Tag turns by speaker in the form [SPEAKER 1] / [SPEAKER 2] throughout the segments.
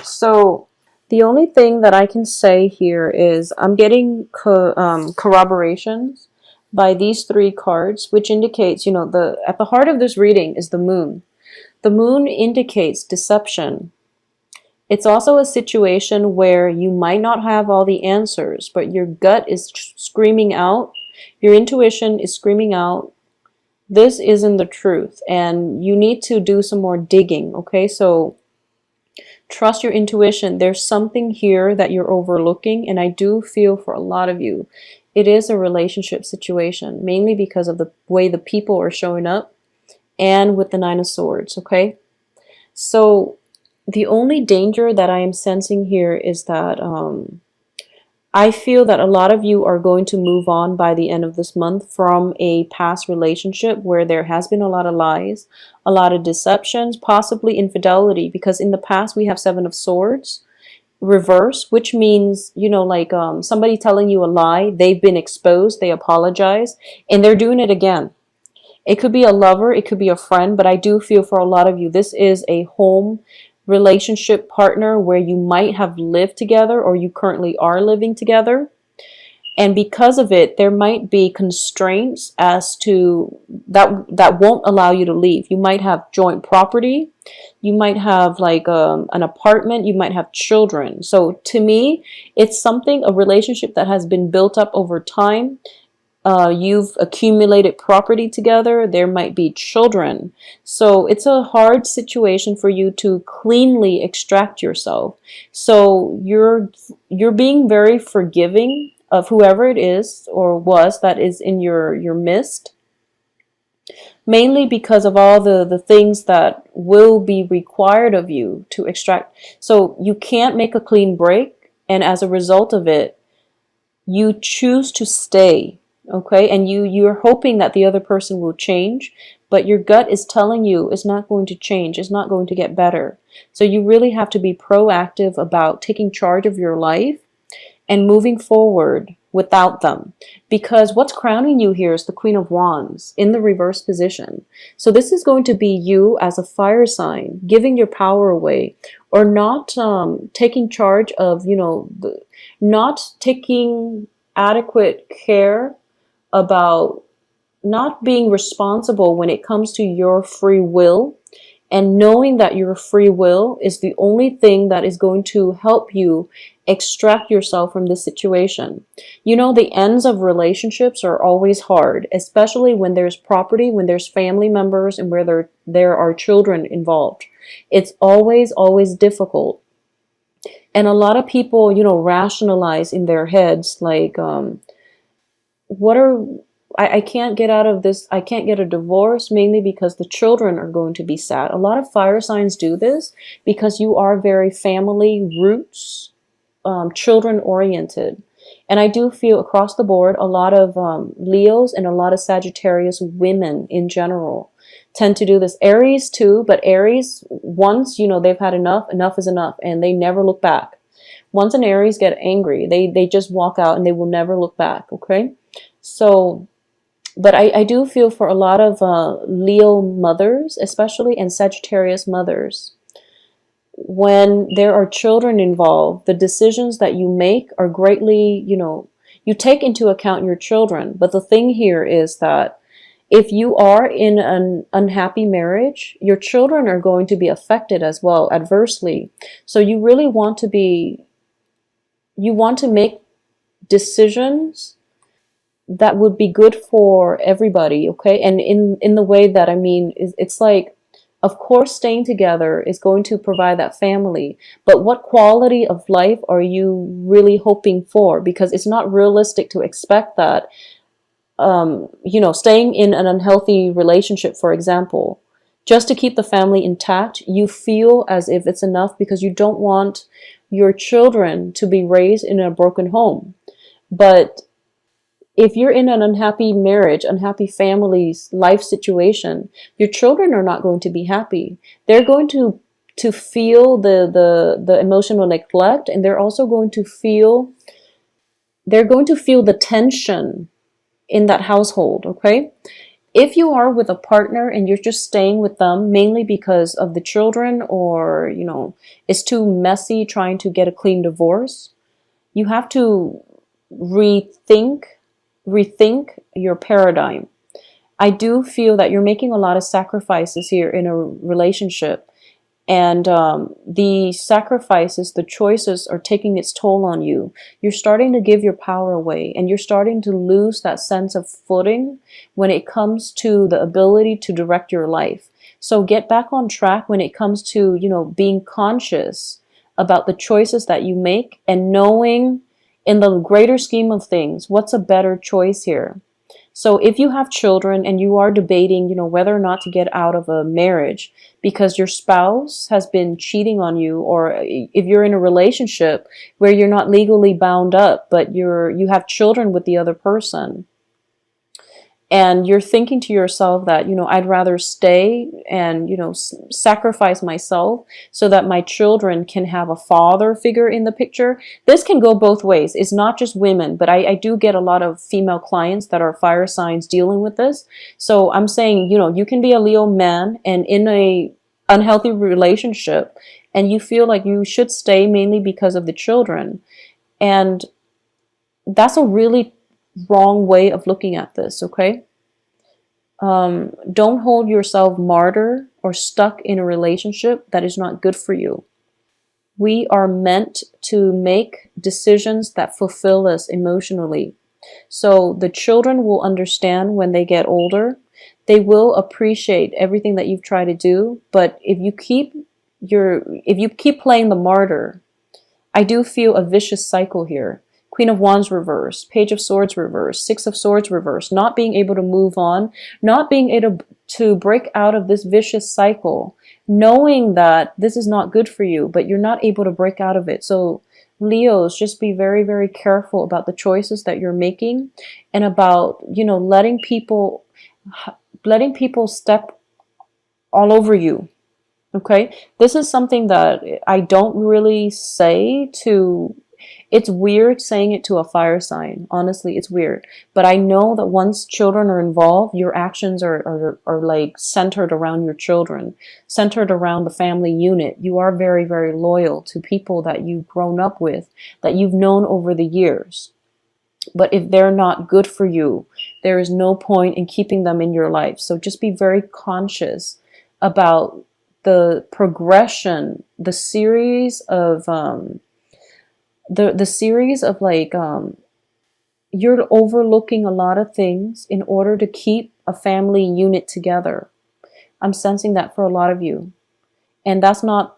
[SPEAKER 1] So the only thing that I can say here is I'm getting corroborations by these three cards, which indicates, the at the heart of this reading is the moon. The moon indicates deception. It's also a situation where you might not have all the answers, but your gut is screaming out, your intuition is screaming out, this isn't the truth, and you need to do some more digging, okay? So trust your intuition. There's something here that you're overlooking, and I do feel for a lot of you, it is a relationship situation, mainly because of the way the people are showing up and with the Nine of Swords, okay? So the only danger that I am sensing here is that I feel that a lot of you are going to move on by the end of this month from a past relationship where there has been a lot of lies, a lot of deceptions, possibly infidelity, because in the past we have Seven of Swords reverse, which means, like somebody telling you a lie, they've been exposed, they apologize, and they're doing it again. It could be a lover, it could be a friend, but I do feel for a lot of you, this is a home relationship partner where you might have lived together or you currently are living together. And because of it, there might be constraints as to that won't allow you to leave. You might have joint property. You might have like an apartment. You might have children. So to me, it's a relationship that has been built up over time. You've accumulated property together. There might be children. So it's a hard situation for you to cleanly extract yourself. So you're being very forgiving of whoever it is or was that is in your midst, mainly because of all the things that will be required of you to extract. So you can't make a clean break, and as a result of it, you choose to stay. Okay, and you're hoping that the other person will change, but your gut is telling you it's not going to change, it's not going to get better. So you really have to be proactive about taking charge of your life and moving forward without them. Because what's crowning you here is the Queen of Wands in the reverse position. So this is going to be you as a fire sign, giving your power away, or not taking charge of, not taking adequate care about not being responsible when it comes to your free will, and knowing that your free will is the only thing that is going to help you extract yourself from this situation. The ends of relationships are always hard, especially when there's property, when there's family members, and where there are children involved. It's always, always difficult. And a lot of people, rationalize in their heads like, I can't get out of this, I can't get a divorce, mainly because the children are going to be sad. A lot of fire signs do this because you are very family roots, children oriented. And I do feel across the board, a lot of Leos and a lot of Sagittarius women in general tend to do this. Aries too, but Aries, once, they've had enough, enough is enough, and they never look back. Once an Aries get angry, they just walk out and they will never look back, okay? So, but I do feel for a lot of Leo mothers, especially, and Sagittarius mothers, when there are children involved, the decisions that you make are greatly, you take into account your children. But the thing here is that if you are in an unhappy marriage, your children are going to be affected as well, adversely. So you really want to make decisions that would be good for everybody, okay? And in the way that, it's like, of course, staying together is going to provide that family, but what quality of life are you really hoping for? Because it's not realistic to expect that, staying in an unhealthy relationship, for example, just to keep the family intact, you feel as if it's enough because you don't want your children to be raised in a broken home. But if you're in an unhappy marriage, unhappy family's life situation, your children are not going to be happy. They're going to feel the emotional neglect, and they're also going to feel the tension in that household, okay? If you are with a partner and you're just staying with them mainly because of the children, or, it's too messy trying to get a clean divorce, you have to rethink rethink your paradigm. I do feel that you're making a lot of sacrifices here in a relationship, and the sacrifices, the choices are taking its toll on you. You're starting to give your power away, and you're starting to lose that sense of footing when it comes to the ability to direct your life. So get back on track when it comes to, being conscious about the choices that you make, and knowing in the greater scheme of things, what's a better choice here. So if you have children and you are debating, whether or not to get out of a marriage because your spouse has been cheating on you, or if you're in a relationship where you're not legally bound up, but you have children with the other person, and you're thinking to yourself that, I'd rather stay and, sacrifice myself so that my children can have a father figure in the picture. This can go both ways. It's not just women, but I do get a lot of female clients that are fire signs dealing with this. So I'm saying, you can be a Leo man and in a unhealthy relationship, and you feel like you should stay mainly because of the children. And that's a really wrong way of looking at this, okay? Don't hold yourself martyr or stuck in a relationship that is not good for you. We are meant to make decisions that fulfill us emotionally. So the children will understand when they get older. They will appreciate everything that you've tried to do. But if you keep playing the martyr, I do feel a vicious cycle here. Queen of Wands reverse, Page of Swords reverse, Six of Swords reverse, not being able to move on, not being able to break out of this vicious cycle, knowing that this is not good for you, but you're not able to break out of it. So Leos, just be very, very careful about the choices that you're making, and about, letting people step all over you. Okay, this is something that I don't really say to, it's weird saying it to a fire sign. Honestly, it's weird. But I know that once children are involved, your actions are like centered around your children, centered around the family unit. You are very, very loyal to people that you've grown up with, that you've known over the years. But if they're not good for you, there is no point in keeping them in your life. So just be very conscious about the progression, the series of you're overlooking a lot of things in order to keep a family unit together. I'm sensing that for a lot of you. And that's not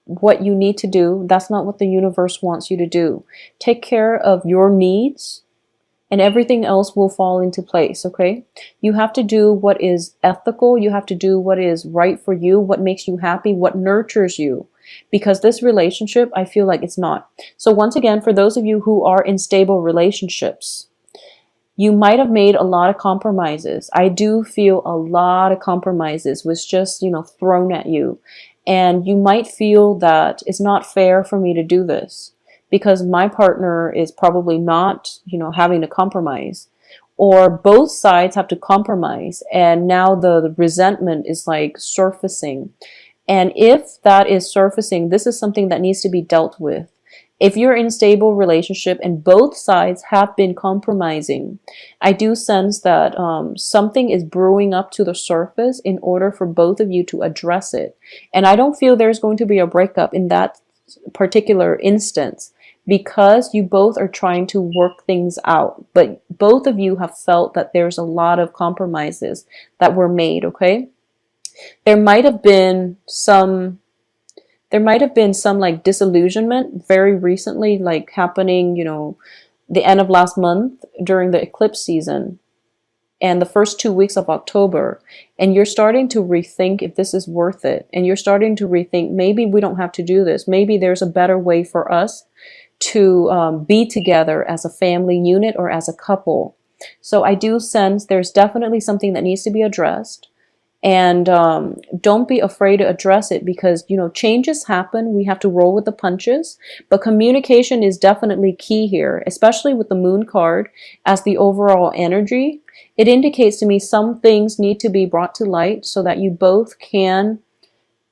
[SPEAKER 1] what you need to do. That's not what the universe wants you to do. Take care of your needs, and everything else will fall into place, okay? You have to do what is ethical. You have to do what is right for you, what makes you happy, what nurtures you. Because this relationship, I feel like it's not. So once again, for those of you who are in stable relationships, you might have made a lot of compromises. I do feel a lot of compromises was just, thrown at you. And you might feel that it's not fair for me to do this, because my partner is probably not, having to compromise, or both sides have to compromise, and now the resentment is like surfacing. And if that is surfacing, this is something that needs to be dealt with. If you're in a stable relationship and both sides have been compromising, I do sense that something is brewing up to the surface in order for both of you to address it. And I don't feel there's going to be a breakup in that particular instance, because you both are trying to work things out. But both of you have felt that there's a lot of compromises that were made, okay? There might have been some like disillusionment very recently, like happening, the end of last month during the eclipse season and the first 2 weeks of October. And you're starting to rethink if this is worth it. And you're starting to rethink, maybe we don't have to do this. Maybe there's a better way for us to be together as a family unit or as a couple. So I do sense there's definitely something that needs to be addressed. And don't be afraid to address it, because changes happen. We have to roll with the punches, but communication is definitely key here, especially with the moon card as the overall energy. It indicates to me some things need to be brought to light so that you both can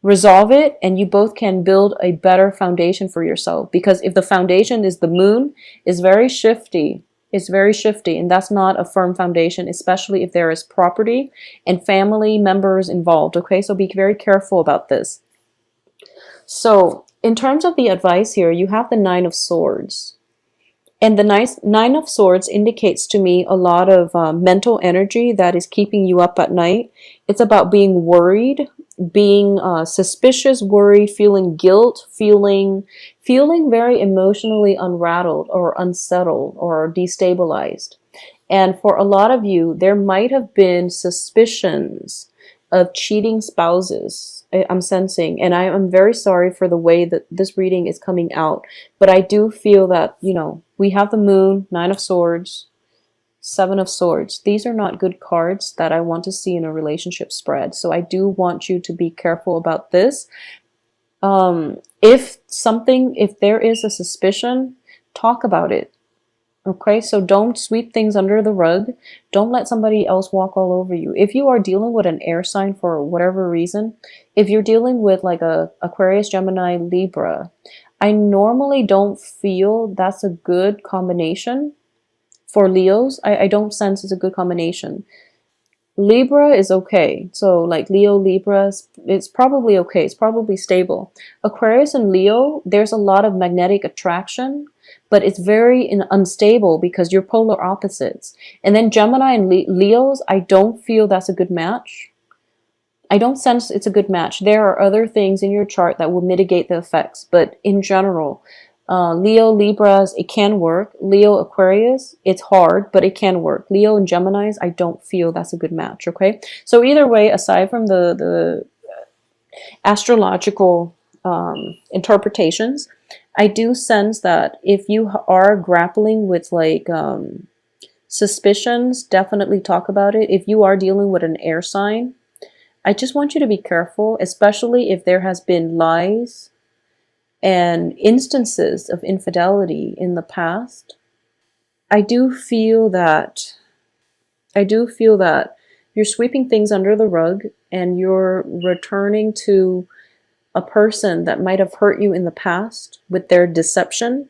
[SPEAKER 1] resolve it and you both can build a better foundation for yourself. Because if the foundation is the moon, is very shifty, it's very shifty, and that's not a firm foundation, especially if there is property and family members involved. Okay, so be very careful about this. So in terms of the advice here, you have the Nine of Swords. And the Nine of Swords indicates to me a lot of mental energy that is keeping you up at night. It's about being worried, being suspicious, worried, feeling guilt, feeling very emotionally unrattled or unsettled or destabilized. And for a lot of you, there might have been suspicions of cheating spouses. I'm sensing, and I am very sorry for the way that this reading is coming out, but I do feel that, we have the moon, Nine of Swords, Seven of Swords. These are not good cards that I want to see in a relationship spread. So I do want you to be careful about this. If there is a suspicion, talk about it. Okay, so don't sweep things under the rug. Don't let somebody else walk all over you. If you are dealing with an air sign for whatever reason, if you're dealing with like a Aquarius, Gemini, Libra, I normally don't feel that's a good combination. For Leos, I don't sense it's a good combination. Libra is okay. So like Leo, Libra, it's probably okay. It's probably stable. Aquarius and Leo, there's a lot of magnetic attraction, but it's very unstable because you're polar opposites. And then Gemini and Leos, I don't feel that's a good match. I don't sense it's a good match. There are other things in your chart that will mitigate the effects, but in general, Leo, Libras, it can work. Leo, Aquarius, it's hard, but it can work. Leo and Geminis, I don't feel that's a good match, okay? So either way, aside from the astrological interpretations, I do sense that if you are grappling with like suspicions, definitely talk about it. If you are dealing with an air sign, I just want you to be careful, especially if there has been lies and instances of infidelity in the past. I do feel that you're sweeping things under the rug and you're returning to a person that might have hurt you in the past with their deception,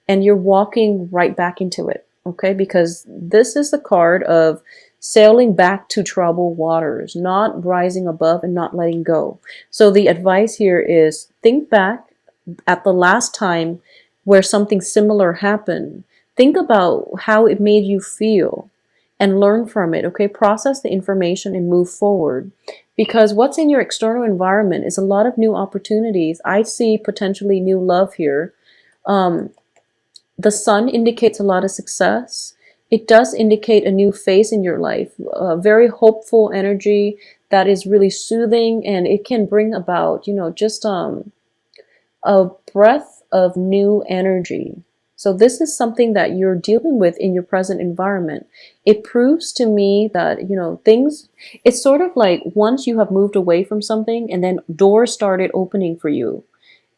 [SPEAKER 1] and you're walking right back into it, okay? Because this is the card of sailing back to troubled waters, not rising above and not letting go. So the advice here is think back at the last time where something similar happened. Think about how it made you feel and learn from it, okay? Process the information and move forward. Because what's in your external environment is a lot of new opportunities. I see potentially new love here. The sun indicates a lot of success. It does indicate a new phase in your life, a very hopeful energy that is really soothing, and it can bring about, just a breath of new energy. So this is something that you're dealing with in your present environment. It proves to me that, things, it's sort of like once you have moved away from something and then doors started opening for you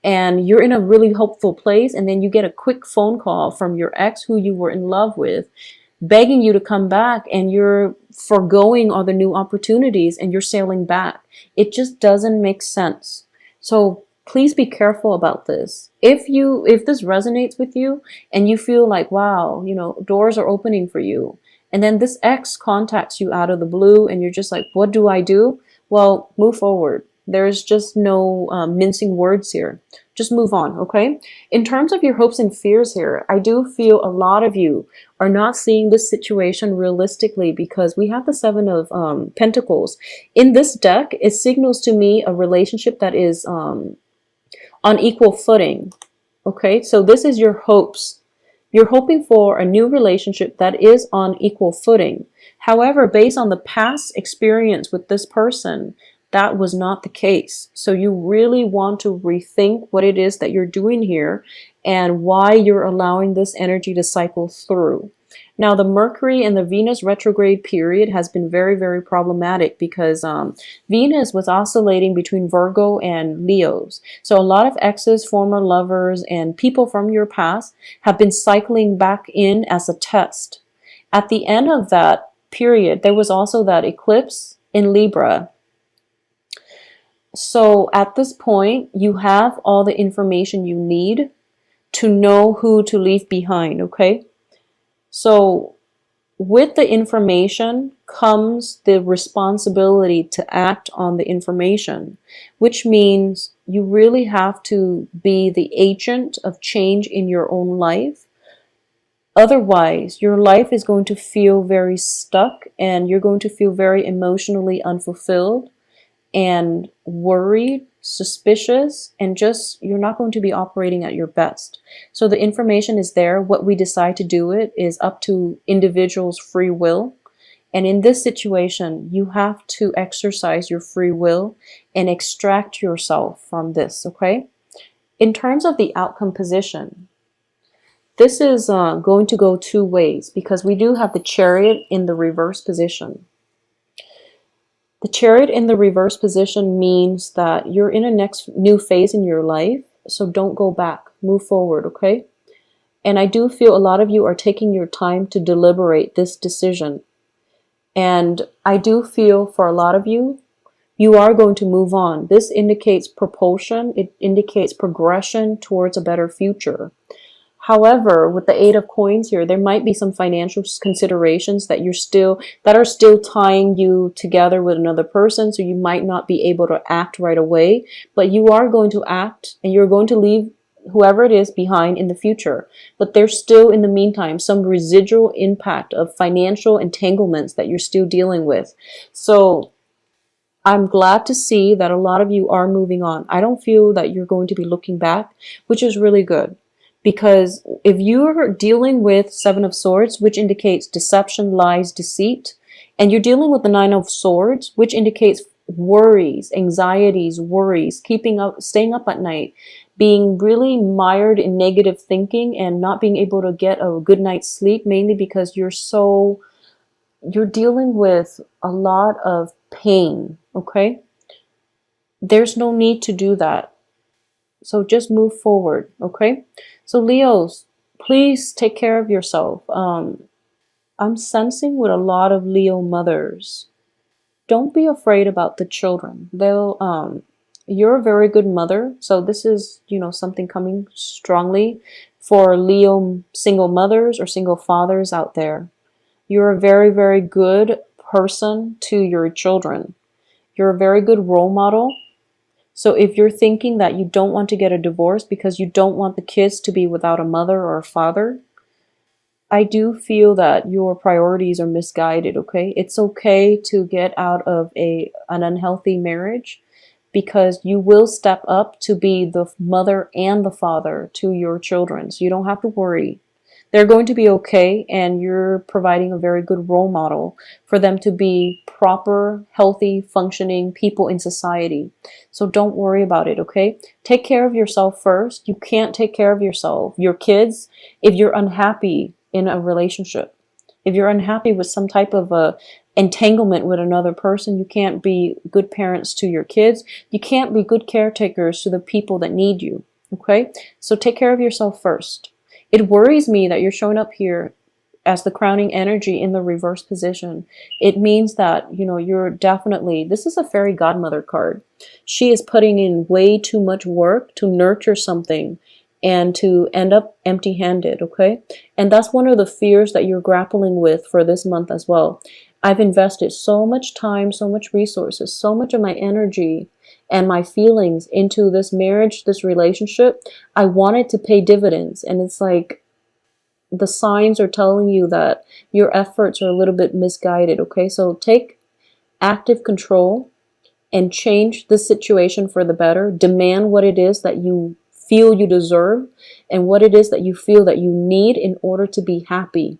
[SPEAKER 1] and you're in a really hopeful place, and then you get a quick phone call from your ex who you were in love with, begging you to come back, and you're foregoing all the new opportunities and you're sailing back. It just doesn't make sense. So please be careful about this. If this resonates with you and you feel like, wow, doors are opening for you, and then this ex contacts you out of the blue and you're just like, what do I do? Well, move forward. There's just no mincing words here. Just move on, okay? In terms of your hopes and fears here, I do feel a lot of you are not seeing this situation realistically, because we have the Seven of Pentacles. In this deck, it signals to me a relationship that is on equal footing, okay? So this is your hopes. You're hoping for a new relationship that is on equal footing. However, based on the past experience with this person, that was not the case. So you really want to rethink what it is that you're doing here and why you're allowing this energy to cycle through. Now, the Mercury and the Venus retrograde period has been very, very problematic because Venus was oscillating between Virgo and Leos. So a lot of exes, former lovers, and people from your past have been cycling back in as a test. At the end of that period, there was also that eclipse in Libra. So at this point, you have all the information you need to know who to leave behind, okay? So with the information comes the responsibility to act on the information, which means you really have to be the agent of change in your own life. Otherwise, your life is going to feel very stuck and you're going to feel very emotionally unfulfilled and worried, suspicious, and just you're not going to be operating at your best. So the information is there. What we decide to do it is up to individuals' free will. And in this situation, you have to exercise your free will and extract yourself from this, okay? In terms of the outcome position, this is going to go two ways because we do have the Chariot in the reverse position. The Chariot in the reverse position means that you're in a next new phase in your life, so don't go back, move forward, okay? And I do feel a lot of you are taking your time to deliberate this decision. And I do feel for a lot of you, you are going to move on. This indicates propulsion, it indicates progression towards a better future. However, with the Eight of Coins here, there might be some financial considerations that are still tying you together with another person, so you might not be able to act right away, but you are going to act and you're going to leave whoever it is behind in the future. But there's still, in the meantime, some residual impact of financial entanglements that you're still dealing with. So I'm glad to see that a lot of you are moving on. I don't feel that you're going to be looking back, which is really good. Because if you're dealing with Seven of Swords, which indicates deception, lies, deceit, and you're dealing with the Nine of Swords, which indicates worries, anxieties, worries, staying up at night, being really mired in negative thinking and not being able to get a good night's sleep, mainly because you're dealing with a lot of pain, okay? There's no need to do that. So just move forward, okay? So Leos, please take care of yourself. I'm sensing with a lot of Leo mothers, don't be afraid about the children. You're a very good mother. So this is, something coming strongly for Leo single mothers or single fathers out there. You're a very, very good person to your children. You're a very good role model. So if you're thinking that you don't want to get a divorce because you don't want the kids to be without a mother or a father, I do feel that your priorities are misguided, okay? It's okay to get out of an unhealthy marriage because you will step up to be the mother and the father to your children. So you don't have to worry. They're going to be okay, and you're providing a very good role model for them to be proper, healthy, functioning people in society. So don't worry about it, okay? Take care of yourself first. You can't take care of yourself, your kids, if you're unhappy in a relationship. If you're unhappy with some type of a entanglement with another person, you can't be good parents to your kids. You can't be good caretakers to the people that need you, okay? So take care of yourself first. It worries me that you're showing up here as the crowning energy in the reverse position. It means that, you're definitely, this is a fairy godmother card. She is putting in way too much work to nurture something and to end up empty-handed, okay? And that's one of the fears that you're grappling with for this month as well. I've invested so much time, so much resources, so much of my energy and my feelings into this marriage, this relationship. I wanted to pay dividends, and it's like the signs are telling you that your efforts are a little bit misguided, okay? So take active control and change the situation for the better. Demand what it is that you feel you deserve and what it is that you feel that you need in order to be happy.